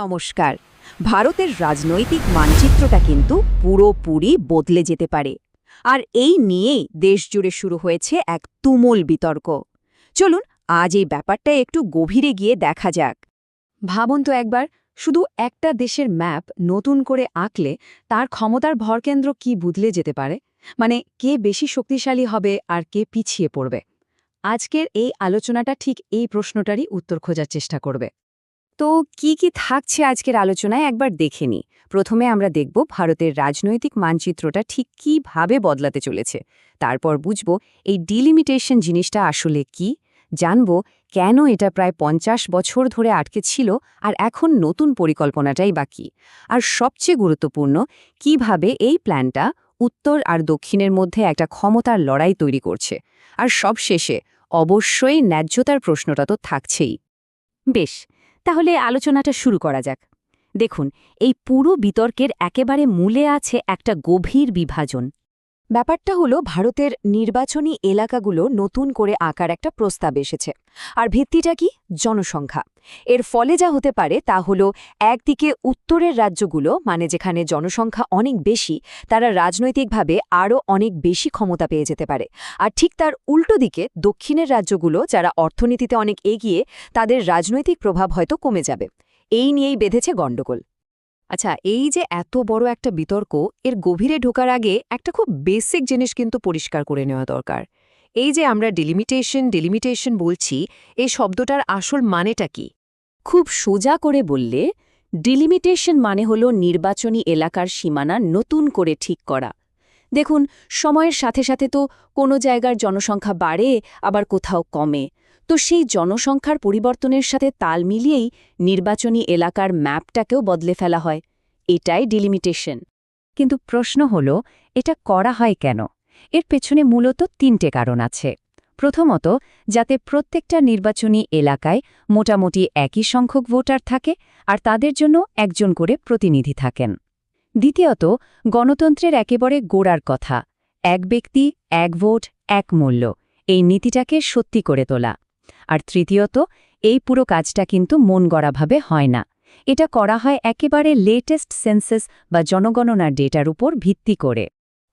নমস্কার। ভারতের রাজনৈতিক মানচিত্রটা কিন্তু পুরোপুরি বদলে যেতে পারে। আর এই নিয়েই দেশজুড়ে শুরু হয়েছে এক তুমুল বিতর্ক। চলুন আজ এই ব্যাপারটা একটু গভীরে গিয়ে দেখা যাক। ভাবুন তো একবার, শুধু একটা দেশের ম্যাপ নতুন করে আঁকলে তার ক্ষমতার ভরকেন্দ্র কি বদলে যেতে পারে। মানে কে বেশি শক্তিশালী হবে আর কে পিছিয়ে পড়বে। আজকের এই আলোচনাটা ঠিক এই প্রশ্নটারই উত্তর খোঁজার চেষ্টা করবে। তো কি কি থাকছে আজকের আলোচনায় একবার দেখে নিই। প্রথমে আমরা দেখব ভারতের রাজনৈতিক মানচিত্রটা ঠিক কিভাবে বদলাতে চলেছে। তারপর বুঝব এই ডিলিমিটেশন জিনিসটা আসলে কি, জানব কেন এটা প্রায় ৫০ বছর ধরে আটকে ছিল আর এখন নতুন পরিকল্পনাটাই বাকি। আর সবচেয়ে গুরুত্বপূর্ণ, কিভাবে এই প্ল্যানটা উত্তর আর দক্ষিণের মধ্যে একটা ক্ষমতার লড়াই তৈরি করছে। আর সবশেষে অবশ্যই ন্যায্যতার প্রশ্নটা তো থাকছেই। বেশ, তাহলে আলোচনাটা শুরু করা যাক। দেখুন, এই পুরো বিতর্কের একেবারে মূলে আছে একটা গভীর বিভাজন। ব্যাপারটা হলো ভারতের নির্বাচনী এলাকাগুলো নতুন করে আঁকার একটা প্রস্তাব এসেছে। আর ভিত্তিটা কি? জনসংখ্যা। এর ফলে যা হতে পারে তা হলো, একদিকে উত্তরের রাজ্যগুলো, মানে যেখানে জনসংখ্যা অনেক বেশি, তারা রাজনৈতিকভাবে আরও অনেক বেশি ক্ষমতা পেয়ে যেতে পারে। আর ঠিক তার উল্টো দিকে দক্ষিণের রাজ্যগুলো, যারা অর্থনীতিতে অনেক এগিয়ে, তাদের রাজনৈতিক প্রভাব হয়তো কমে যাবে। এই নিয়েই বেঁধেছে গণ্ডগোল। আচ্ছা, এই যে এত বড় একটা বিতর্ক, এর গভীরে ঢোকার আগে একটা খুব বেসিক জিনিস কিন্তু পরিষ্কার করে নেওয়া দরকার। এই যে আমরা ডিলিমিটেশন বলছি, এই শব্দটার আসল মানেটা কি? খুব সোজা করে বললে, ডিলিমিটেশন মানে হলো নির্বাচনী এলাকার সীমানা নতুন করে ঠিক করা। দেখুন, সময়ের সাথে সাথে তো কোনো জায়গার জনসংখ্যা বাড়ে, আবার কোথাও কমে। তো সেই জনসংখ্যার পরিবর্তনের সাথে তাল মিলিয়েই নির্বাচনী এলাকার ম্যাপটাকেও বদলে ফেলা হয়। এটাই ডিলিমিটেশন। কিন্তু প্রশ্ন হল, এটা করা হয় কেন? এর পেছনে মূলত ৩টে কারণ আছে। প্রথমত, যাতে প্রত্যেকটা নির্বাচনী এলাকায় মোটামুটি একই সংখ্যক ভোটার থাকে আর তাদের জন্য একজন করে প্রতিনিধি থাকেন। দ্বিতীয়ত, গণতন্ত্রের একেবারে গোড়ার কথা, এক ব্যক্তি, এক ভোট, এক মূল্য, এই নীতিটাকে সত্যি করে তোলা। আর তৃতীয়ত, এই পুরো কাজটা কিন্তু মন গড়াভাবে হয় না। এটা করা হয় একেবারে লেটেস্ট সেন্সাস বা জনগণনার ডেটার উপর ভিত্তি করে।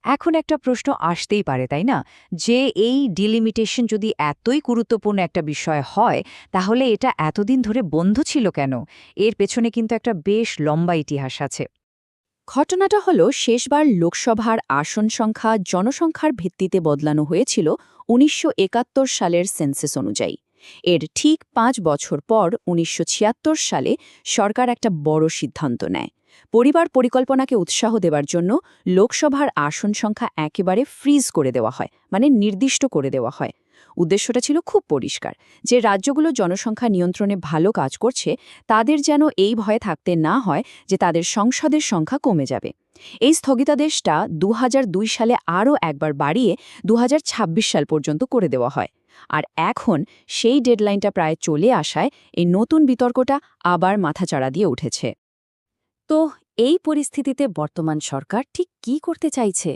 এখন একটা প্রশ্ন আসতেই পারে, তাই না, যে এই ডিলিমিটেশন যদি এতই গুরুত্বপূর্ণ একটা বিষয় হয়, তাহলে এটা এতদিন ধরে বন্ধ ছিল কেন? এর পেছনে কিন্তু একটা বেশ লম্বা ইতিহাস আছে। ঘটনাটা হলো, শেষবার লোকসভার আসন সংখ্যা জনসংখ্যার ভিত্তিতে বদলানো হয়েছিল ১৯৭১ সালের সেন্সাস অনুযায়ী। এর ঠিক ৫ বছর পর ১৯৭৬ সালে সরকার একটা বড় সিদ্ধান্ত নেয়। পরিবার পরিকল্পনাকে উৎসাহ দেওয়ার জন্য লোকসভার আসন সংখ্যা একেবারে ফ্রিজ করে দেওয়া হয়, মানে নির্দিষ্ট করে দেওয়া হয়। উদ্দেশ্যটা ছিল খুব পরিষ্কার, যে রাজ্যগুলো জনসংখ্যা নিয়ন্ত্রণে ভালো কাজ করছে, তাদের যেন এই ভয়ে থাকতে না হয় যে তাদের সংসদের সংখ্যা কমে যাবে। এই স্থগিতাদেশটা ২০০২ সালে আরও একবার বাড়িয়ে ২০২৬ সাল পর্যন্ত করে দেওয়া হয়। আর এখন সেই ডেডলাইনটা প্রায় চলে আসায় এই নতুন বিতর্কটা আবার মাথাচাড়া দিয়ে উঠেছে। তো এই পরিস্থিতিতে বর্তমান সরকার ঠিক কী করতে চাইছে?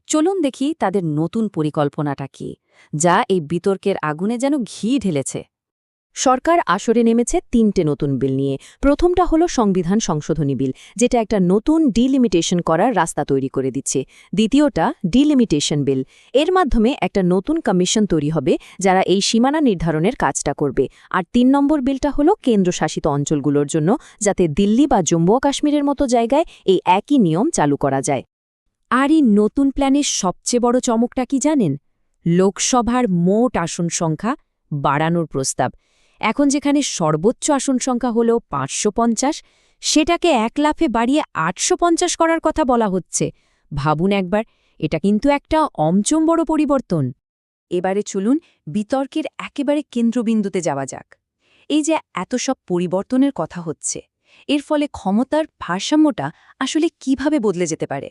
চলুন দেখি তাদের নতুন পরিকল্পনাটা কি, যা এই বিতর্কের আগুনে যেন ঘি ঢেলেছে। সরকার আসরে নেমেছে ৩টে নতুন বিল নিয়ে। প্রথমটা হলো সংবিধান সংশোধনী বিল, যেটা একটা নতুন ডিলিমিটেশন করার রাস্তা তৈরি করে দিচ্ছে। দ্বিতীয়টা ডিলিমিটেশন বিল। এর মাধ্যমে একটা নতুন কমিশন তৈরি হবে, যারা এই সীমানা নির্ধারণের কাজটা করবে। আর ৩ নম্বর বিলটা হলো কেন্দ্রশাসিত অঞ্চলগুলোর জন্য, যাতে দিল্লি বা জম্মু ও কাশ্মীরের মতো জায়গায় এই একই নিয়ম চালু করা যায়। আর এই নতুন প্ল্যানের সবচেয়ে বড় চমকটা কি জানেন? লোকসভার মোট আসন সংখ্যা বাড়ানোর প্রস্তাব। এখন যেখানে সর্বোচ্চ আসন সংখ্যা হল ৫৫০, সেটাকে ১ লাফে বাড়িয়ে ৮৫০ করার কথা বলা হচ্ছে। ভাবুন একবার, এটা কিন্তু একটা অমচম বড় পরিবর্তন। এবারে চলুন বিতর্কের একেবারে কেন্দ্রবিন্দুতে যাওয়া যাক। এই যে এত সব পরিবর্তনের কথা হচ্ছে, এর ফলে ক্ষমতার ভারসাম্যটা আসলে কিভাবে বদলে যেতে পারে?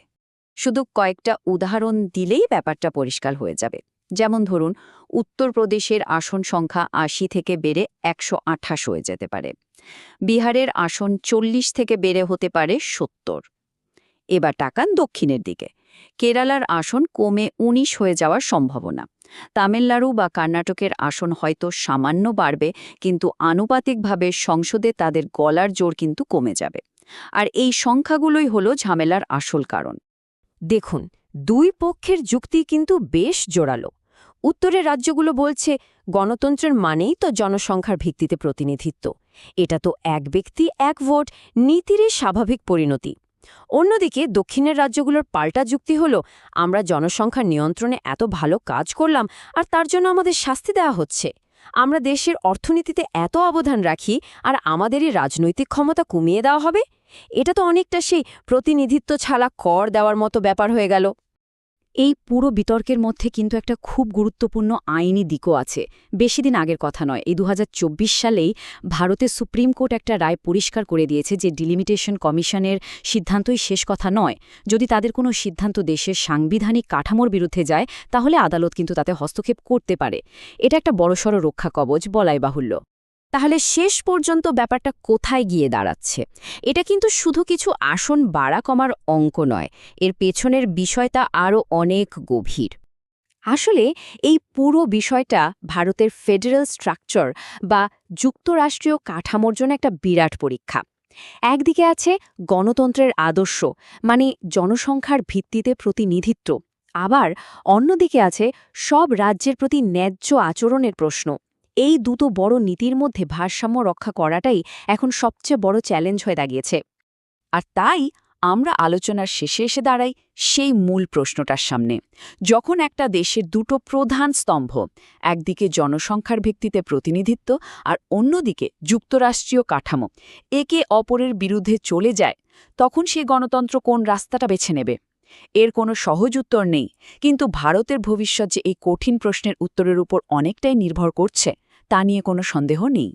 শুধু কয়েকটা উদাহরণ দিলেই ব্যাপারটা পরিষ্কার হয়ে যাবে। যেমন ধরুন, উত্তরপ্রদেশের আসন সংখ্যা ৮০ থেকে বেড়ে ১২৮ হয়ে যেতে পারে। বিহারের আসন ৪০ থেকে বেড়ে হতে পারে ৭০। এবার তাকান দক্ষিণের দিকে। কেরালার আসন কমে ১৯ হয়ে যাওয়ার সম্ভাবনা। তামিলনাড়ু বা কর্ণাটকের আসন হয়তো সামান্য বাড়বে, কিন্তু আনুপাতিকভাবে সংসদে তাদের গলার জোর কিন্তু কমে যাবে। আর এই সংখ্যাগুলোই হলো ঝামেলার আসল কারণ। দেখুন, দুই পক্ষের যুক্তি কিন্তু বেশ জোরালো। উত্তরের রাজ্যগুলো বলছে গণতন্ত্রের মানেই তো জনসংখ্যার ভিত্তিতে প্রতিনিধিত্ব। এটা তো এক ব্যক্তি এক ভোট নীতিরই স্বাভাবিক পরিণতি। অন্যদিকে দক্ষিণের রাজ্যগুলোর পাল্টা যুক্তি হল, আমরা জনসংখ্যার নিয়ন্ত্রণে এত ভালো কাজ করলাম আর তার জন্য আমাদের শাস্তি দেওয়া হচ্ছে। আমরা দেশের অর্থনীতিতে এত অবদান রাখি আর আমাদেরই রাজনৈতিক ক্ষমতা কমিয়ে দেওয়া হবে। এটা তো অনেকটা সেই প্রতিনিধিত্ব ছাড়া কর দেওয়ার মতো ব্যাপার হয়ে গেল। এই পুরো বিতর্কের মধ্যে কিন্তু একটা খুব গুরুত্বপূর্ণ আইনি দিকও আছে। বেশিদিন আগের কথা নয়, এই ২০২৪ সালেই ভারতের সুপ্রিম কোর্ট একটা রায় পরিষ্কার করে দিয়েছে যে ডিলিমিটেশন কমিশনের সিদ্ধান্তই শেষ কথা নয়। যদি তাদের কোনো সিদ্ধান্ত দেশের সাংবিধানিক কাঠামোর বিরুদ্ধে যায়, তাহলে আদালত কিন্তু তাতে হস্তক্ষেপ করতে পারে। এটা একটা বড়সড় রক্ষা কবচ বলাই বাহুল্য। তাহলে শেষ পর্যন্ত ব্যাপারটা কোথায় গিয়ে দাঁড়াচ্ছে? এটা কিন্তু শুধু কিছু আসন বাড়া কমার অঙ্ক নয়, এর পেছনের বিষয়টা আরও অনেক গভীর। আসলে এই পুরো বিষয়টা ভারতের ফেডারেল স্ট্রাকচার বা যুক্তরাষ্ট্রীয় কাঠামোর জন্য একটা বিরাট পরীক্ষা। একদিকে আছে গণতন্ত্রের আদর্শ, মানে জনসংখ্যার ভিত্তিতে প্রতিনিধিত্ব। আবার অন্যদিকে আছে সব রাজ্যের প্রতি ন্যায্য আচরণের প্রশ্ন। এই দুটো বড় নীতির মধ্যে ভারসাম্য রক্ষা করাটাই এখন সবচেয়ে বড় চ্যালেঞ্জ হয়ে দাঁড়িয়েছে। আর তাই আমরা আলোচনার শেষে এসে দাঁড়াই সেই মূল প্রশ্নটার সামনে। যখন একটা দেশের দুটো প্রধান স্তম্ভ, একদিকে জনসংখ্যার ভিত্তিতে প্রতিনিধিত্ব আর অন্যদিকে যুক্তরাষ্ট্রীয় কাঠামো, একে অপরের বিরুদ্ধে চলে যায়, তখন সে গণতন্ত্র কোন রাস্তাটা বেছে নেবে? এর কোনো সহজ উত্তর নেই, কিন্তু ভারতের ভবিষ্যৎ যে এই কঠিন প্রশ্নের উত্তরের উপর অনেকটাই নির্ভর করছে তা নিয়ে কোনো সন্দেহ নেই।